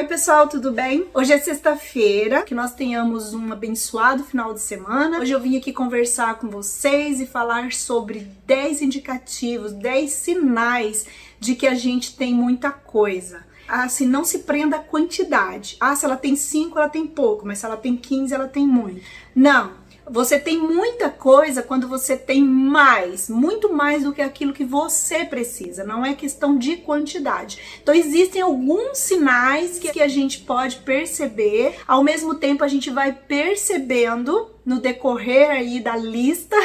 Oi pessoal, tudo bem? Hoje é sexta-feira, que nós tenhamos um abençoado final de semana. Hoje eu vim aqui conversar com vocês e falar sobre 10 indicativos, 10 sinais de que a gente tem muita coisa. Assim, não se prenda à quantidade. Ah, se ela tem 5, ela tem pouco, mas se ela tem 15, ela tem muito. Não. Você tem muita coisa quando você tem mais, muito mais do que aquilo que você precisa, não é questão de quantidade. Então existem alguns sinais que a gente pode perceber, ao mesmo tempo a gente vai percebendo no decorrer aí da lista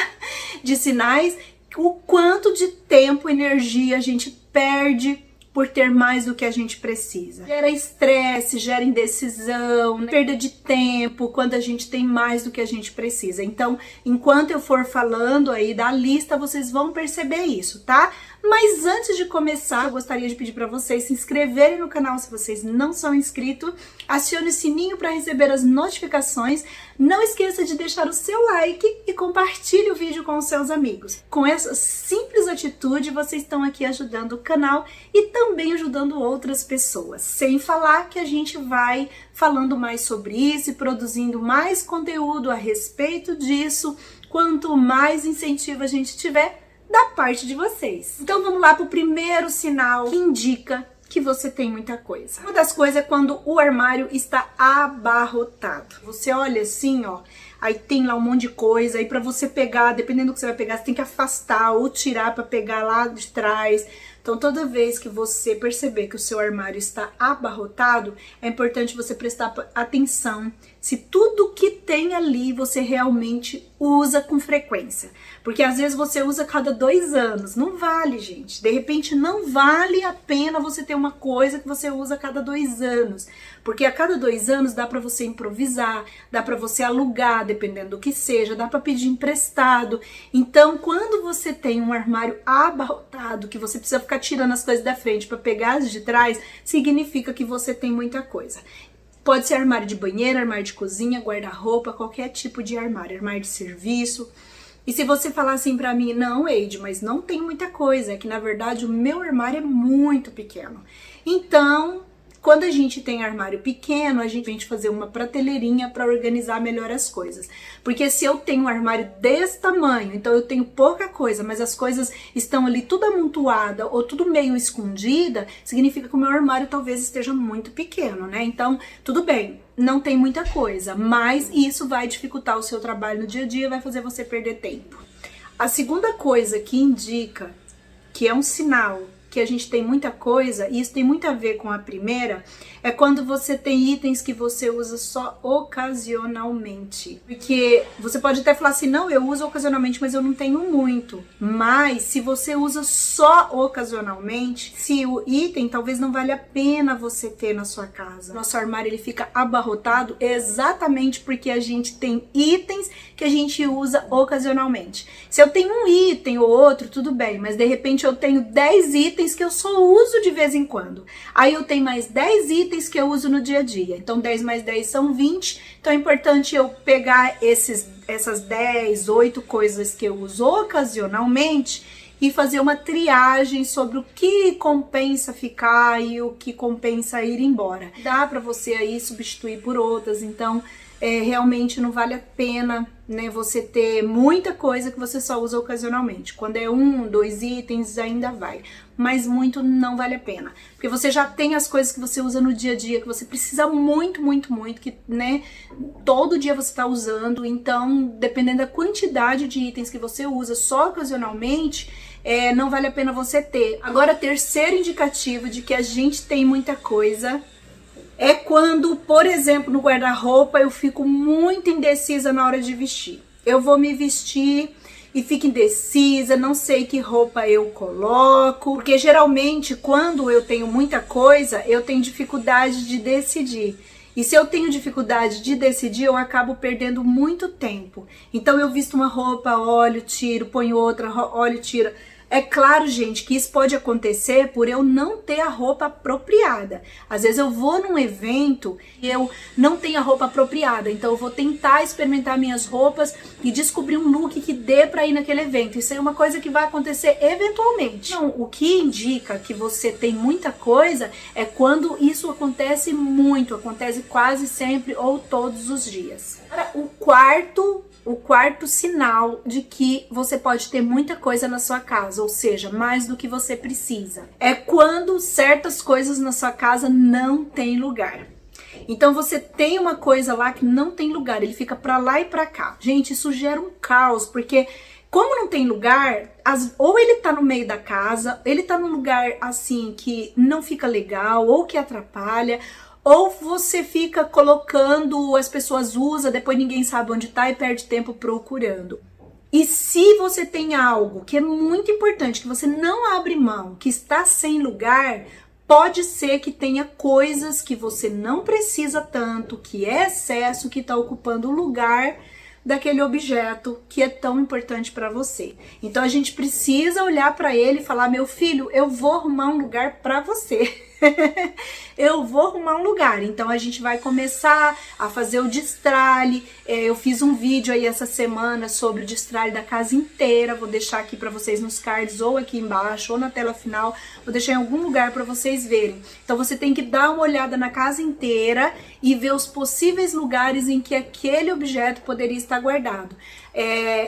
de sinais o quanto de tempo e energia a gente perde por ter mais do que a gente precisa. Gera estresse, gera indecisão, né? Perda de tempo quando a gente tem mais do que a gente precisa. Então, enquanto eu for falando aí da lista, vocês vão perceber isso, tá? Mas antes de começar, eu gostaria de pedir para vocês se inscreverem no canal se vocês não são inscritos, acione o sininho para receber as notificações, não esqueça de deixar o seu like e compartilhe o vídeo com os seus amigos. Com essa simples atitude, vocês estão aqui ajudando o canal e também ajudando outras pessoas. Sem falar que a gente vai falando mais sobre isso e produzindo mais conteúdo a respeito disso, quanto mais incentivo a gente tiver da parte de vocês. Então vamos lá para o primeiro sinal que indica que você tem muita coisa. Uma das coisas é quando o armário está abarrotado. Você olha assim, ó, aí tem lá um monte de coisa, aí para você pegar, dependendo do que você vai pegar, você tem que afastar ou tirar para pegar lá de trás. Então toda vez que você perceber que o seu armário está abarrotado, é importante você prestar atenção se tudo que tem ali você realmente usa com frequência. Porque às vezes você usa a cada 2 anos. Não vale, gente. De repente não vale a pena você ter uma coisa que você usa a cada 2 anos. Porque a cada 2 anos dá para você improvisar, dá para você alugar, dependendo do que seja, dá para pedir emprestado. Então, quando você tem um armário abarrotado, que você precisa ficar tirando as coisas da frente para pegar as de trás, significa que você tem muita coisa. Pode ser armário de banheiro, armário de cozinha, guarda-roupa, qualquer tipo de armário de serviço. E se você falar assim pra mim, não, Eide, mas não tem muita coisa, é que na verdade o meu armário é muito pequeno. Então, quando a gente tem armário pequeno, a gente tem que fazer uma prateleirinha para organizar melhor as coisas. Porque se eu tenho um armário desse tamanho, então eu tenho pouca coisa, mas as coisas estão ali tudo amontoada ou tudo meio escondida, significa que o meu armário talvez esteja muito pequeno, né? Então, tudo bem, não tem muita coisa, mas isso vai dificultar o seu trabalho no dia a dia, vai fazer você perder tempo. A segunda coisa que indica que é um sinal que a gente tem muita coisa, e isso tem muito a ver com a primeira, é quando você tem itens que você usa só ocasionalmente. Porque você pode até falar assim, não, eu uso ocasionalmente, mas eu não tenho muito. Mas se você usa só ocasionalmente, se o item talvez não vale a pena você ter na sua casa. Nosso armário ele fica abarrotado exatamente porque a gente tem itens que a gente usa ocasionalmente. Se eu tenho um item ou outro, tudo bem, mas de repente eu tenho 10 itens que eu só uso de vez em quando. Aí eu tenho mais 10 itens que eu uso no dia a dia. Então 10 mais 10 são 20. Então é importante eu pegar essas 10, 8 coisas que eu uso ocasionalmente e fazer uma triagem sobre o que compensa ficar e o que compensa ir embora. Dá para você aí substituir por outras, então realmente não vale a pena, né, você ter muita coisa que você só usa ocasionalmente. Quando é 1, 2 itens ainda vai, mas muito não vale a pena, porque você já tem as coisas que você usa no dia a dia, que você precisa muito, que, né, todo dia você está usando. Então, dependendo da quantidade de itens que você usa só ocasionalmente, não vale a pena você ter. Agora, terceiro indicativo de que a gente tem muita coisa é quando, por exemplo, no guarda-roupa eu fico muito indecisa na hora de vestir. Eu vou me vestir e fico indecisa, não sei que roupa eu coloco, porque geralmente quando eu tenho muita coisa, eu tenho dificuldade de decidir. E se eu tenho dificuldade de decidir, eu acabo perdendo muito tempo. Então eu visto uma roupa, olho, tiro, ponho outra, olho, tiro. É claro, gente, que isso pode acontecer por eu não ter a roupa apropriada. Às vezes eu vou num evento e eu não tenho a roupa apropriada, então eu vou tentar experimentar minhas roupas e descobrir um look que dê pra ir naquele evento. Isso é uma coisa que vai acontecer eventualmente. Então, o que indica que você tem muita coisa é quando isso acontece muito, acontece quase sempre ou todos os dias. Agora, o quarto sinal de que você pode ter muita coisa na sua casa, ou seja, mais do que você precisa, é quando certas coisas na sua casa não tem lugar. Então você tem uma coisa lá que não tem lugar, ele fica pra lá e pra cá. Gente, isso gera um caos, porque como não tem lugar, ou ele tá no meio da casa, ele tá num lugar assim que não fica legal, ou que atrapalha, ou você fica colocando, as pessoas usam, depois ninguém sabe onde tá e perde tempo procurando. E se você tem algo que é muito importante, que você não abre mão, que está sem lugar, pode ser que tenha coisas que você não precisa tanto, que é excesso, que está ocupando o lugar daquele objeto que é tão importante para você. Então a gente precisa olhar para ele e falar: meu filho, eu vou arrumar um lugar para você. Eu vou arrumar um lugar. Então a gente vai começar a fazer o destralhe. Eu fiz um vídeo aí essa semana sobre o destralhe da casa inteira. Vou deixar aqui para vocês nos cards, ou aqui embaixo, ou na tela final. Vou deixar em algum lugar para vocês verem. Então você tem que dar uma olhada na casa inteira e ver os possíveis lugares em que aquele objeto poderia estar guardado.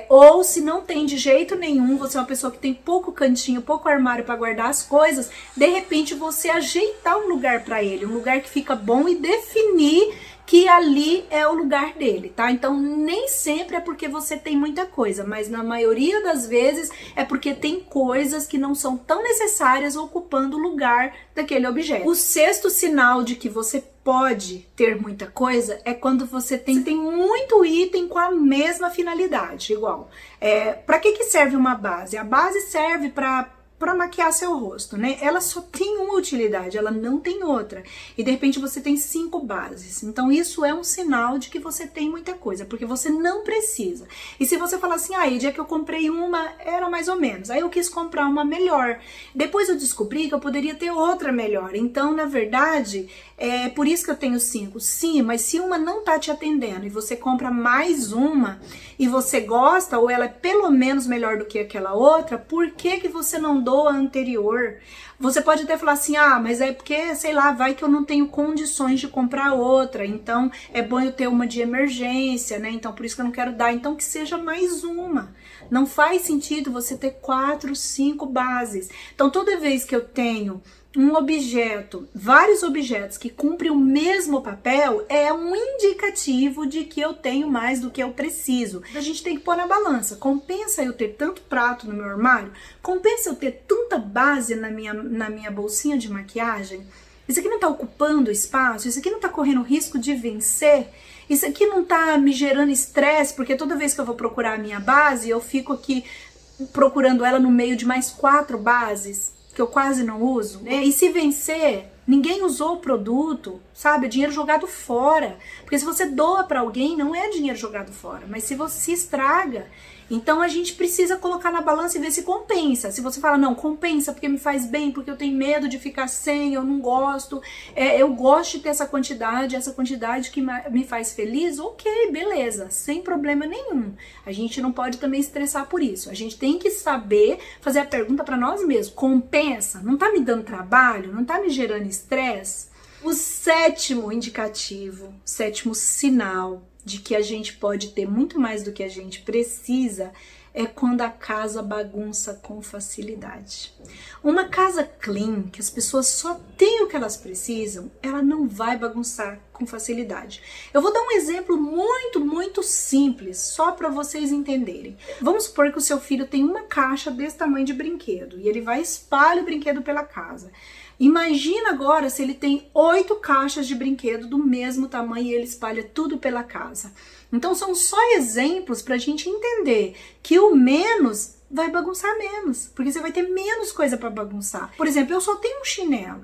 Ou se não tem de jeito nenhum, você é uma pessoa que tem pouco cantinho, pouco armário para guardar as coisas, de repente você ajeitar um lugar para ele, um lugar que fica bom, e definir que ali é o lugar dele, tá? Então nem sempre é porque você tem muita coisa, mas na maioria das vezes é porque tem coisas que não são tão necessárias ocupando o lugar daquele objeto. O sexto sinal de que você pode ter muita coisa é quando você tem muito item com a mesma finalidade, igual. Para que serve uma base? A base serve para maquiar seu rosto, né? Ela só tem uma utilidade, ela não tem outra. E de repente você tem 5 bases. Então isso é um sinal de que você tem muita coisa, porque você não precisa. E se você falar assim: o dia que eu comprei uma era mais ou menos, aí eu quis comprar uma melhor, depois eu descobri que eu poderia ter outra melhor. Então, na verdade, é por isso que eu tenho 5. Sim, mas se uma não tá te atendendo e você compra mais uma e você gosta, ou ela é pelo menos melhor do que aquela outra, por que você não doa a anterior? Você pode até falar assim: mas é porque, sei lá, vai que eu não tenho condições de comprar outra, então é bom eu ter uma de emergência, né? Então por isso que eu não quero dar. Então que seja mais uma. Não faz sentido você ter 4, 5 bases. Então toda vez que eu tenho um objeto, vários objetos que cumprem o mesmo papel, é um indicativo de que eu tenho mais do que eu preciso. A gente tem que pôr na balança. Compensa eu ter tanto prato no meu armário? Compensa eu ter tanta base na minha bolsinha de maquiagem? Isso aqui não tá ocupando espaço? Isso aqui não tá correndo risco de vencer? Isso aqui não tá me gerando estresse? Porque toda vez que eu vou procurar a minha base, eu fico aqui procurando ela no meio de mais 4 bases que eu quase não uso, né? E se vencer, ninguém usou o produto, sabe? É dinheiro jogado fora. Porque se você doa para alguém, não é dinheiro jogado fora, mas se você se estraga. Então a gente precisa colocar na balança e ver se compensa. Se você fala: não, compensa porque me faz bem, porque eu tenho medo de ficar sem, eu não gosto, eu gosto de ter essa quantidade que me faz feliz, ok, beleza, sem problema nenhum. A gente não pode também estressar por isso. A gente tem que saber fazer a pergunta para nós mesmos: compensa? Não tá me dando trabalho? Não tá me gerando estresse? O sétimo indicativo, o sétimo sinal de que a gente pode ter muito mais do que a gente precisa é quando a casa bagunça com facilidade. Uma casa clean, que as pessoas só têm o que elas precisam, ela não vai bagunçar com facilidade. Eu vou dar um exemplo muito simples, só para vocês entenderem. Vamos supor que o seu filho tem uma caixa desse tamanho de brinquedo e ele vai espalhar o brinquedo pela casa. Imagina agora se ele tem 8 caixas de brinquedo do mesmo tamanho e ele espalha tudo pela casa. Então são só exemplos para a gente entender que o menos vai bagunçar menos, porque você vai ter menos coisa para bagunçar. Por exemplo, eu só tenho um chinelo,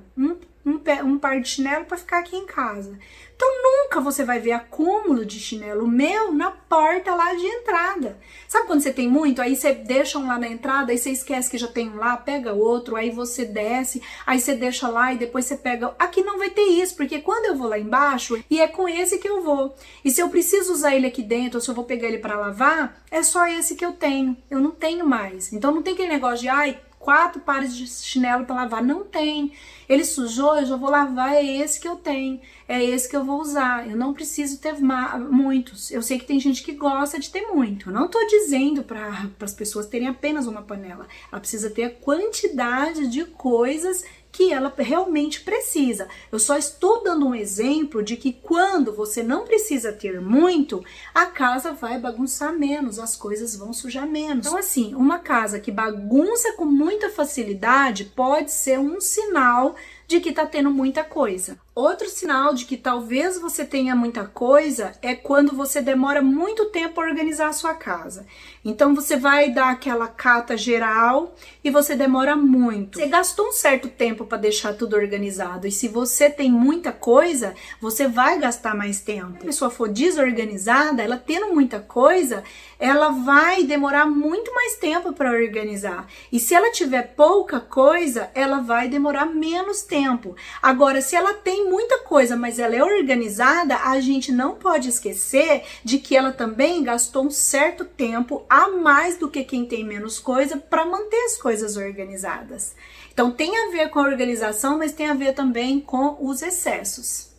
um par de chinelo para ficar aqui em casa. Então nunca você vai ver acúmulo de chinelo meu na porta lá de entrada. Sabe quando você tem muito, aí você deixa um lá na entrada, aí você esquece que já tem um lá, pega outro, aí você desce, aí você deixa lá e depois você pega. Aqui não vai ter isso, porque quando eu vou lá embaixo, e é com esse que eu vou. E se eu preciso usar ele aqui dentro, ou se eu vou pegar ele para lavar, é só esse que eu tenho. Eu não tenho mais. Então não tem aquele negócio de, 4 pares de chinelo para lavar. Não tem. Ele sujou, eu já vou lavar, é esse que eu tenho. É esse que eu vou usar. Eu não preciso ter muitos. Eu sei que tem gente que gosta de ter muito. Eu não tô dizendo para as pessoas terem apenas uma panela. Ela precisa ter a quantidade de coisas que ela realmente precisa. Eu só estou dando um exemplo de que quando você não precisa ter muito, a casa vai bagunçar menos, as coisas vão sujar menos. Então assim, uma casa que bagunça com muita facilidade pode ser um sinal de que tá tendo muita coisa. Outro sinal de que talvez você tenha muita coisa é quando você demora muito tempo a organizar a sua casa. Então você vai dar aquela cata geral e você demora muito. Você gastou um certo tempo para deixar tudo organizado e se você tem muita coisa, você vai gastar mais tempo. Se a pessoa for desorganizada, ela tendo muita coisa, ela vai demorar muito mais tempo para organizar. E se ela tiver pouca coisa, ela vai demorar menos tempo. Agora, se ela tem muita coisa, mas ela é organizada, a gente não pode esquecer de que ela também gastou um certo tempo a mais do que quem tem menos coisa para manter as coisas organizadas. Então tem a ver com a organização, mas tem a ver também com os excessos.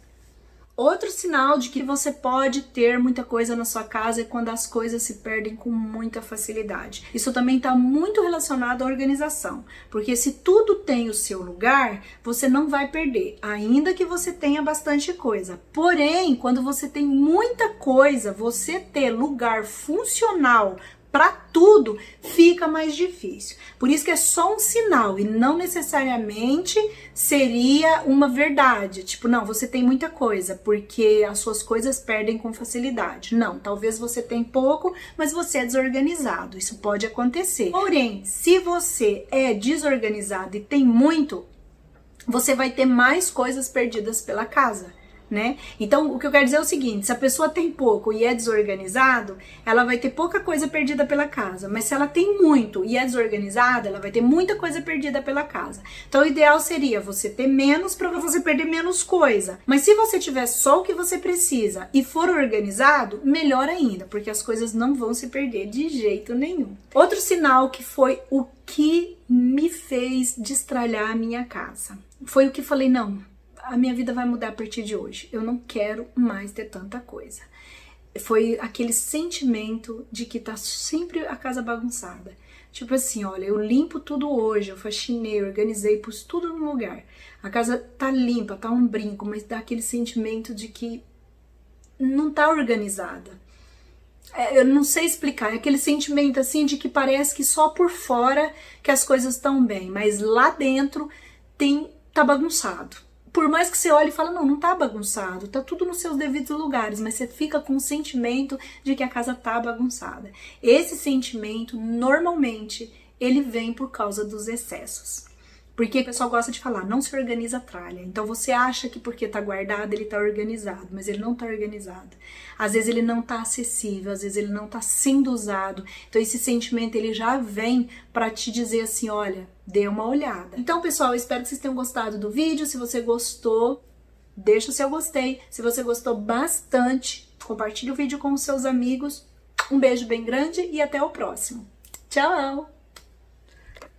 Outro sinal de que você pode ter muita coisa na sua casa é quando as coisas se perdem com muita facilidade. Isso também está muito relacionado à organização, porque se tudo tem o seu lugar, você não vai perder, ainda que você tenha bastante coisa. Porém, quando você tem muita coisa, você ter lugar funcional para tudo fica mais difícil. Por isso que é só um sinal e não necessariamente seria uma verdade. Tipo, não, você tem muita coisa, porque as suas coisas perdem com facilidade. Não, talvez você tem pouco, mas você é desorganizado. Isso pode acontecer. Porém, se você é desorganizado e tem muito, você vai ter mais coisas perdidas pela casa. Né? Então, o que eu quero dizer é o seguinte, se a pessoa tem pouco e é desorganizado, ela vai ter pouca coisa perdida pela casa, mas se ela tem muito e é desorganizada, ela vai ter muita coisa perdida pela casa. Então, o ideal seria você ter menos para você perder menos coisa, mas se você tiver só o que você precisa e for organizado, melhor ainda, porque as coisas não vão se perder de jeito nenhum. Outro sinal que foi o que me fez destralhar a minha casa, foi o que falei, não, a minha vida vai mudar a partir de hoje. Eu não quero mais ter tanta coisa. Foi aquele sentimento de que tá sempre a casa bagunçada. Tipo assim, olha, eu limpo tudo hoje, eu faxinei, organizei, pus tudo no lugar. A casa tá limpa, tá um brinco, mas dá aquele sentimento de que não tá organizada. Eu não sei explicar, é aquele sentimento assim de que parece que só por fora que as coisas estão bem, mas lá dentro tá bagunçado. Por mais que você olhe e fale, não tá bagunçado, tá tudo nos seus devidos lugares, mas você fica com o sentimento de que a casa tá bagunçada. Esse sentimento, normalmente, ele vem por causa dos excessos. Porque o pessoal gosta de falar, não se organiza a tralha. Então você acha que porque tá guardado, ele tá organizado, mas ele não tá organizado. Às vezes ele não tá acessível, às vezes ele não tá sendo usado. Então esse sentimento, ele já vem pra te dizer assim, olha, dê uma olhada. Então, pessoal, eu espero que vocês tenham gostado do vídeo. Se você gostou, deixa o seu gostei. Se você gostou bastante, compartilhe o vídeo com os seus amigos. Um beijo bem grande e até o próximo. Tchau!